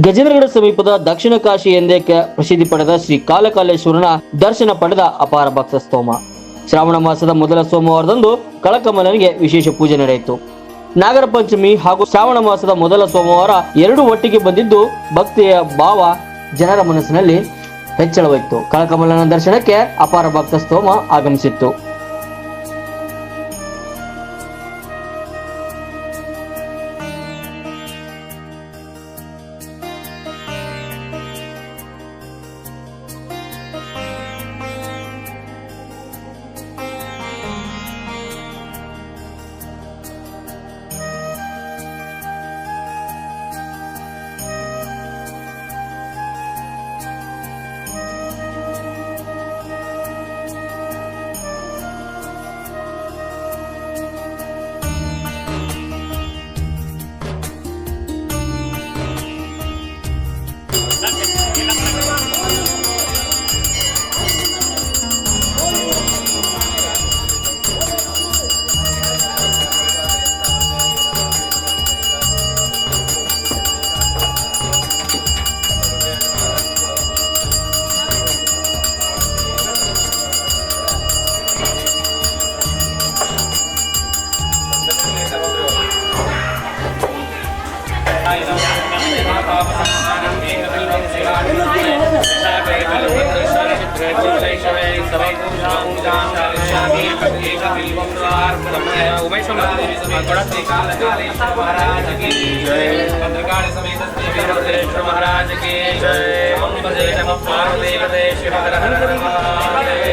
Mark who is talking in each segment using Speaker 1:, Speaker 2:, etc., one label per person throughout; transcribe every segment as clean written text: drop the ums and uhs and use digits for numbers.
Speaker 1: ಗಜೇಂದ್ರಗಡ ಸಮೀಪದ ದಕ್ಷಿಣ ಕಾಶಿ ಎಂದೇ ಪ್ರಸಿದ್ಧಿ ಪಡೆದ ಶ್ರೀ ಕಾಲಕಾಲೇಶ್ವರನ ದರ್ಶನ ಪಡೆದ ಅಪಾರ ಭಕ್ತ ಸ್ತೋಮ. ಶ್ರಾವಣ ಮಾಸದ ಮೊದಲ ಸೋಮವಾರದಂದು ಕಳಕಮಲನಿಗೆ ವಿಶೇಷ ಪೂಜೆ ನಡೆಯಿತು. ನಾಗರ ಪಂಚಮಿ ಹಾಗೂ ಶ್ರಾವಣ ಮಾಸದ ಮೊದಲ ಸೋಮವಾರ ಎರಡು ಒಟ್ಟಿಗೆ ಬಂದಿದ್ದು ಭಕ್ತಿಯ ಭಾವ ಜನರ ಮನಸ್ಸಿನಲ್ಲಿ ಹೆಚ್ಚಳವಾಯಿತು. ಕಳಕಮಲನ ದರ್ಶನಕ್ಕೆ ಅಪಾರ ಭಕ್ತ ಸ್ತೋಮ ಆಗಮಿಸಿತ್ತು.
Speaker 2: महाराज की जय। ओम भजे नमः पार्वती शिव हर हर महादेव।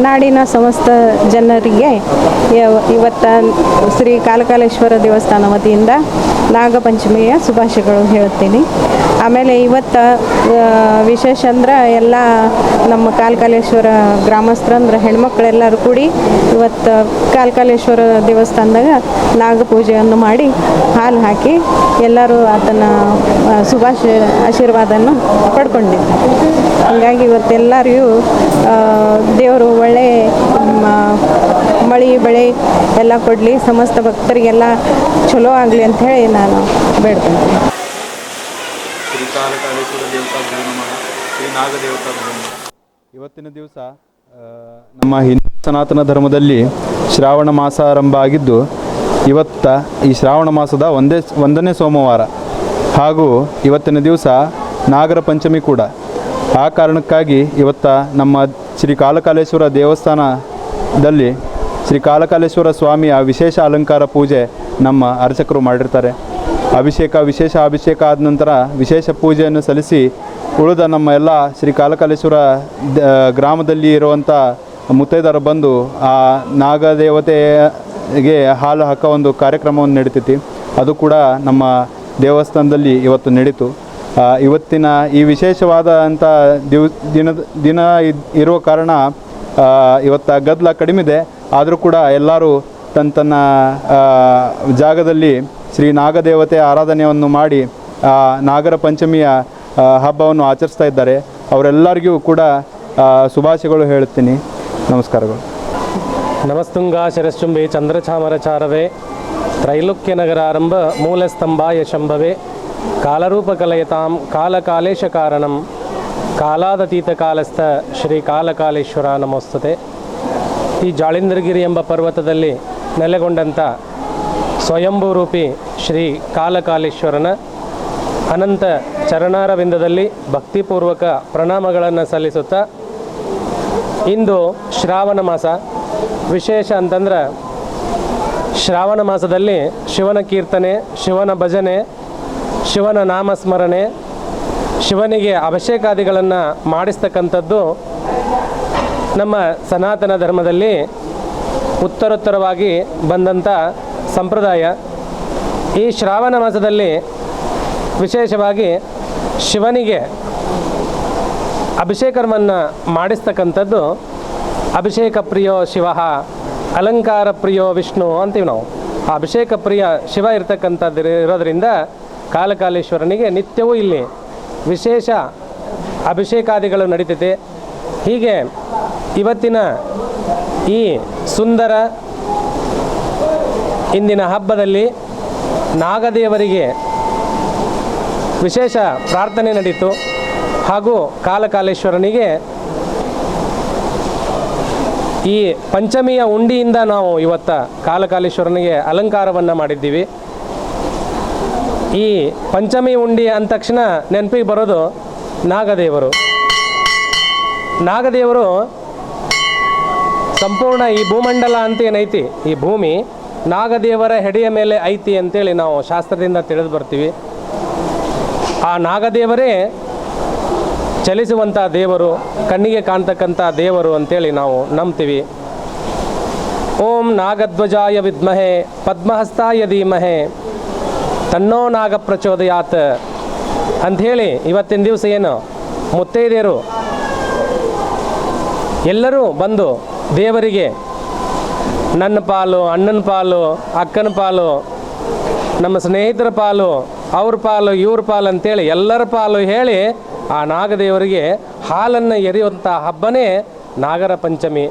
Speaker 3: ನಾಡಿನ ಸಮಸ್ತ ಜನರಿಗೆ ಇವತ್ತ ಶ್ರೀ ಕಾಲಕಾಲೇಶ್ವರ ದೇವಸ್ಥಾನ ವತಿಯಿಂದ ನಾಗಪಂಚಮಿಯ ಶುಭಾಶಯಗಳು ಹೇಳುತ್ತೀನಿ. ಆಮೇಲೆ ಇವತ್ತು ವಿಶೇಷ ಅಂದ್ರೆ ಎಲ್ಲ ನಮ್ಮ ಕಾಲಕಾಲೇಶ್ವರ ಗ್ರಾಮಸ್ಥರಂದ್ರೆ ಹೆಣ್ಮಕ್ಳೆಲ್ಲರೂ ಕೂಡಿ ಇವತ್ತು ಕಾಲಕಾಲೇಶ್ವರ ದೇವಸ್ಥಾನದಾಗ ನಾಗಪೂಜೆಯನ್ನು ಮಾಡಿ ಹಾಲು ಹಾಕಿ ಎಲ್ಲರೂ ಆತನ ಆಶೀರ್ವಾದವನ್ನು ಪಡ್ಕೊಂಡಿದ್ದಾರೆ. ಹಾಗಾಗಿ ಇವತ್ತೆಲ್ಲರಿಗೂ ದೇವರು ಒಳ್ಳೆ ಮಳೆ ಬೆಳೆ ಎಲ್ಲ ಕೊಡಲಿ, ಸಮಸ್ತ ಭಕ್ತರಿಗೆಲ್ಲ ಚಲೋ ಆಗಲಿ ಅಂತ ಹೇಳಿ ನಾನು ಬೇಡ್ಕೊಳ್ತೀನಿ.
Speaker 4: ಶ್ರೀ ಕಾಲಕಾಲೇಶ್ವರ ದೇವತಾ ನಮಃ. ಶ್ರೀ ನಾಗದೇವತಾ ಇವತ್ತಿನ ದಿವಸ ನಮ್ಮ ಹಿಂದೂ ಸನಾತನ ಧರ್ಮದಲ್ಲಿ ಶ್ರಾವಣ ಮಾಸ ಆರಂಭ ಆಗಿದ್ದು ಈ ಶ್ರಾವಣ ಮಾಸದ ಒಂದನೇ ಸೋಮವಾರ ಹಾಗೂ ಇವತ್ತಿನ ದಿವಸ ನಾಗರ ಪಂಚಮಿ ಕೂಡ. ಆ ಕಾರಣಕ್ಕಾಗಿ ನಮ್ಮ ಶ್ರೀ ಕಾಲಕಾಲೇಶ್ವರ ದೇವಸ್ಥಾನದಲ್ಲಿ ಶ್ರೀ ಕಾಲಕಾಲೇಶ್ವರ ಸ್ವಾಮಿಯ ವಿಶೇಷ ಅಲಂಕಾರ ಪೂಜೆ ನಮ್ಮ ಅರ್ಚಕರು ಮಾಡಿರ್ತಾರೆ. ವಿಶೇಷ ಅಭಿಷೇಕ ಆದ ನಂತರ ವಿಶೇಷ ಪೂಜೆಯನ್ನು ಸಲ್ಲಿಸಿ ಉಳಿದ ನಮ್ಮ ಎಲ್ಲ ಶ್ರೀ ಕಾಲಕಾಲೇಶ್ವರ ಗ್ರಾಮದಲ್ಲಿ ಇರುವಂಥ ಮುತ್ತೈದರು ಬಂದು ಆ ನಾಗದೇವತೆಗೆ ಹಾಲು ಹಾಕೋ ಒಂದು ಕಾರ್ಯಕ್ರಮವನ್ನು ನಡೀತೈತಿ. ಅದು ಕೂಡ ನಮ್ಮ ದೇವಸ್ಥಾನದಲ್ಲಿ ಇವತ್ತು ನಡೀತು. ಇವತ್ತಿನ ಈ ವಿಶೇಷವಾದಂಥ ದಿನ ಇರುವ ಕಾರಣ ಇವತ್ತು ಗದ್ದಲ ಕಡಿಮೆ ಇದೆ. ಆದರೂ ಕೂಡ ಎಲ್ಲರೂ ತನ್ನ ಜಾಗದಲ್ಲಿ ಶ್ರೀ ನಾಗದೇವತೆಯ ಆರಾಧನೆಯನ್ನು ಮಾಡಿ ನಾಗರ ಪಂಚಮಿಯ ಹಬ್ಬವನ್ನು ಆಚರಿಸ್ತಾ ಇದ್ದಾರೆ. ಅವರೆಲ್ಲರಿಗೂ ಕೂಡ ಶುಭಾಶಯಗಳು ಹೇಳುತ್ತೀನಿ. ನಮಸ್ಕಾರಗಳು.
Speaker 5: ನಮಸ್ತುಂಗಾ ಶಿರಶುಂಭಿ ಚಂದ್ರಚಾಮರಚಾರವೇ ತ್ರೈಲೋಕ್ಯ ನಗರಾರಂಭ ಮೂಲಸ್ತಂಭಾಯ ಶಂಭವೇ ಕಾಲರೂಪಕಲಯತಾಂ ಕಾಲಕಾಲೇಶ ಕಾರಣಂ ಕಾಲಾದತೀತ ಕಾಲಸ್ಥ ಶ್ರೀ ಕಾಲಕಾಲೇಶ್ವರ ನಮೋಸ್ತುತೆ. ಈ ಜಾಳಿಂದ್ರಗಿರಿ ಎಂಬ ಪರ್ವತದಲ್ಲಿ ನೆಲೆಗೊಂಡಂಥ ಸ್ವಯಂಭೂರೂಪಿ ಶ್ರೀ ಕಾಲಕಾಲೇಶ್ವರನ ಅನಂತ ಚರಣಾರವಿಂದದಲ್ಲಿ ಭಕ್ತಿಪೂರ್ವಕ ಪ್ರಣಾಮಗಳನ್ನು ಸಲ್ಲಿಸುತ್ತಾ, ಇಂದು ಶ್ರಾವಣ ಮಾಸ. ವಿಶೇಷ ಅಂತಂದ್ರೆ ಶ್ರಾವಣ ಮಾಸದಲ್ಲಿ ಶಿವನ ಕೀರ್ತನೆ, ಶಿವನ ಭಜನೆ, ಶಿವನ ನಾಮಸ್ಮರಣೆ, ಶಿವನಿಗೆ ಅಭಿಷೇಕಾದಿಗಳನ್ನು ಮಾಡಿಸ್ತಕ್ಕಂಥದ್ದು ನಮ್ಮ ಸನಾತನ ಧರ್ಮದಲ್ಲಿ ಉತ್ತರೋತ್ತರವಾಗಿ ಬಂದಂಥ ಸಂಪ್ರದಾಯ. ಈ ಶ್ರಾವಣ ಮಾಸದಲ್ಲಿ ವಿಶೇಷವಾಗಿ ಶಿವನಿಗೆ ಅಭಿಷೇಕವನ್ನು ಮಾಡಿಸ್ತಕ್ಕಂಥದ್ದು ಅಭಿಷೇಕ ಪ್ರಿಯೋ ಶಿವ ಅಲಂಕಾರ ಪ್ರಿಯೋ ವಿಷ್ಣು ಅಂತೀವಿ ನಾವು. ಆ ಅಭಿಷೇಕ ಪ್ರಿಯ ಶಿವ ಇರತಕ್ಕಂಥದ್ದು ಇರೋದರಿಂದ ಕಾಲಕಾಲೇಶ್ವರನಿಗೆ ನಿತ್ಯವೂ ಇಲ್ಲಿ ವಿಶೇಷ ಅಭಿಷೇಕಾದಿಗಳು ನಡೀತೈತೆ. ಹೀಗೆ ಇವತ್ತಿನ ಈ ಸುಂದರ ಇಂದಿನ ಹಬ್ಬದಲ್ಲಿ ನಾಗದೇವರಿಗೆ ವಿಶೇಷ ಪ್ರಾರ್ಥನೆ ನಡೀತು. ಹಾಗೂ ಕಾಲಕಾಲೇಶ್ವರನಿಗೆ ಈ ಪಂಚಮಿಯ ಉಂಡಿಯಿಂದ ನಾವು ಇವತ್ತು ಕಾಲಕಾಲೇಶ್ವರನಿಗೆ ಅಲಂಕಾರವನ್ನು ಮಾಡಿದ್ದೀವಿ. ಈ ಪಂಚಮಿ ಉಂಡಿ ಅಂದ ತಕ್ಷಣ ನೆನಪಿಗೆ ಬರೋದು ನಾಗದೇವರು. ನಾಗದೇವರು ಸಂಪೂರ್ಣ ಈ ಭೂಮಂಡಲ ಅಂತ ಏನೈತಿ, ಈ ಭೂಮಿ ನಾಗದೇವರ ಹೆಡೆಯ ಮೇಲೆ ಐತಿ ಅಂತೇಳಿ ನಾವು ಶಾಸ್ತ್ರದಿಂದ ತಿಳಿದು ಬರ್ತೀವಿ. ಆ ನಾಗದೇವರೇ ಚಲಿಸುವಂಥ ದೇವರು, ಕಣ್ಣಿಗೆ ಕಾಣ್ತಕ್ಕಂಥ ದೇವರು ಅಂತೇಳಿ ನಾವು ನಂಬ್ತೀವಿ. ಓಂ ನಾಗಧ್ವಜಾಯ ವಿದ್ಮಹೆ ಪದ್ಮಹಸ್ತಾಯ ಧೀಮಹೆ ತನ್ನೋ ನಾಗ ಪ್ರಚೋದಯಾತ್ ಅಂಥೇಳಿ ಇವತ್ತಿನ ದಿವಸ ಏನು ಮುತ್ತೈದೆಯರು ಎಲ್ಲರೂ ಬಂದು ದೇವರಿಗೆ ನನ್ನ ಪಾಲು, ಅಣ್ಣನ ಪಾಲು, ಅಕ್ಕನ ಪಾಲು, ನಮ್ಮ ಸ್ನೇಹಿತರ ಪಾಲು, ಅವ್ರ ಪಾಲು, ಇವ್ರ ಪಾಲು ಅಂತೇಳಿ ಎಲ್ಲರ ಪಾಲು ಹೇಳಿ ಆ ನಾಗದೇವರಿಗೆ ಹಾಲನ್ನು ಎರೆಯುವಂಥ ಹಬ್ಬನೇ ನಾಗರ ಪಂಚಮಿ.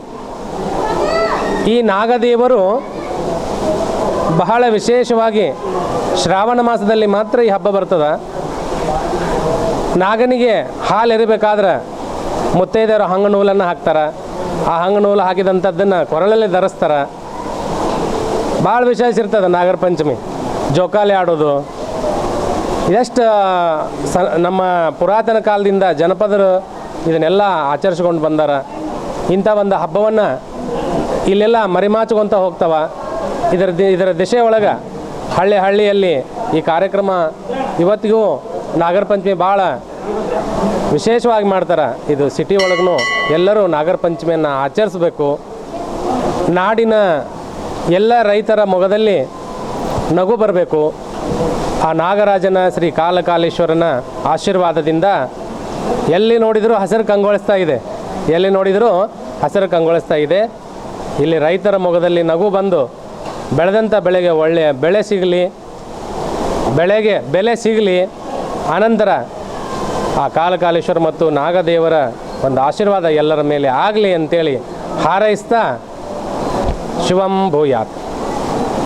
Speaker 5: ಈ ನಾಗದೇವರು ಬಹಳ ವಿಶೇಷವಾಗಿ ಶ್ರಾವಣ ಮಾಸದಲ್ಲಿ ಮಾತ್ರ ಈ ಹಬ್ಬ ಬರ್ತದೆ. ನಾಗನಿಗೆ ಹಾಲು ಎರಿಬೇಕಾದ್ರೆ ಮುತ್ತೈದೆಯರು ಹಂಗ ನೂಲನ್ನು ಹಾಕ್ತಾರೆ. ಆ ಹಂಗ ನೂಲು ಹಾಕಿದಂಥದ್ದನ್ನು ಕೊರಳಲ್ಲಿ ಧರಿಸ್ತಾರೆ. ಭಾಳ ವಿಶೇಷ ಇರ್ತದೆ ನಾಗರ ಪಂಚಮಿ. ಜೋಕಾಲಿ ಆಡೋದು ಇದೆಷ್ಟು ನಮ್ಮ ಪುರಾತನ ಕಾಲದಿಂದ ಜನಪದರು ಇದನ್ನೆಲ್ಲ ಆಚರಿಸ್ಕೊಂಡು ಬಂದಾರ. ಇಂಥ ಒಂದು ಹಬ್ಬವನ್ನು ಇಲ್ಲೆಲ್ಲ ಮರಿಮಾಚ್ಕೊತ ಹೋಗ್ತಾವ. ಇದರ ದಿಶೆ ಒಳಗೆ ಹಳ್ಳಿಯಲ್ಲಿ ಈ ಕಾರ್ಯಕ್ರಮ ಇವತ್ತಿಗೂ ನಾಗರ ಪಂಚಮಿ ಭಾಳ ವಿಶೇಷವಾಗಿ ಮಾಡ್ತಾರೆ. ಇದು ಸಿಟಿ ಒಳಗೂ ಎಲ್ಲರೂ ನಾಗರ ಪಂಚಮಿಯನ್ನು ಆಚರಿಸಬೇಕು. ನಾಡಿನ ಎಲ್ಲ ರೈತರ ಮೊಗದಲ್ಲಿ ನಗು ಬರಬೇಕು. ಆ ನಾಗರಾಜನ ಶ್ರೀ ಕಾಲಕಾಲೇಶ್ವರನ ಆಶೀರ್ವಾದದಿಂದ ಎಲ್ಲಿ ನೋಡಿದರೂ ಹಸಿರು ಕಂಗೊಳಿಸ್ತಾ ಇದೆ, ಎಲ್ಲಿ ನೋಡಿದರೂ ಹಸಿರು ಕಂಗೊಳಿಸ್ತಾ ಇದೆ. ಇಲ್ಲಿ ರೈತರ ಮೊಗದಲ್ಲಿ ನಗು ಬಂದು ಬೆಳೆದಂಥ ಬೆಳೆಗೆ ಒಳ್ಳೆಯ ಬೆಳೆ ಸಿಗಲಿ, ಬೆಳೆಗೆ ಬೆಲೆ ಸಿಗಲಿ. ಅನಂತರ ಆ ಕಾಲಕಾಲೇಶ್ವರ ಮತ್ತು ನಾಗದೇವರ ಒಂದು ಆಶೀರ್ವಾದ ಎಲ್ಲರ ಮೇಲೆ ಆಗಲಿ ಅಂತೇಳಿ ಹಾರೈಸ್ತಾ ಶಿವಂ ಭೂಯಾತ್.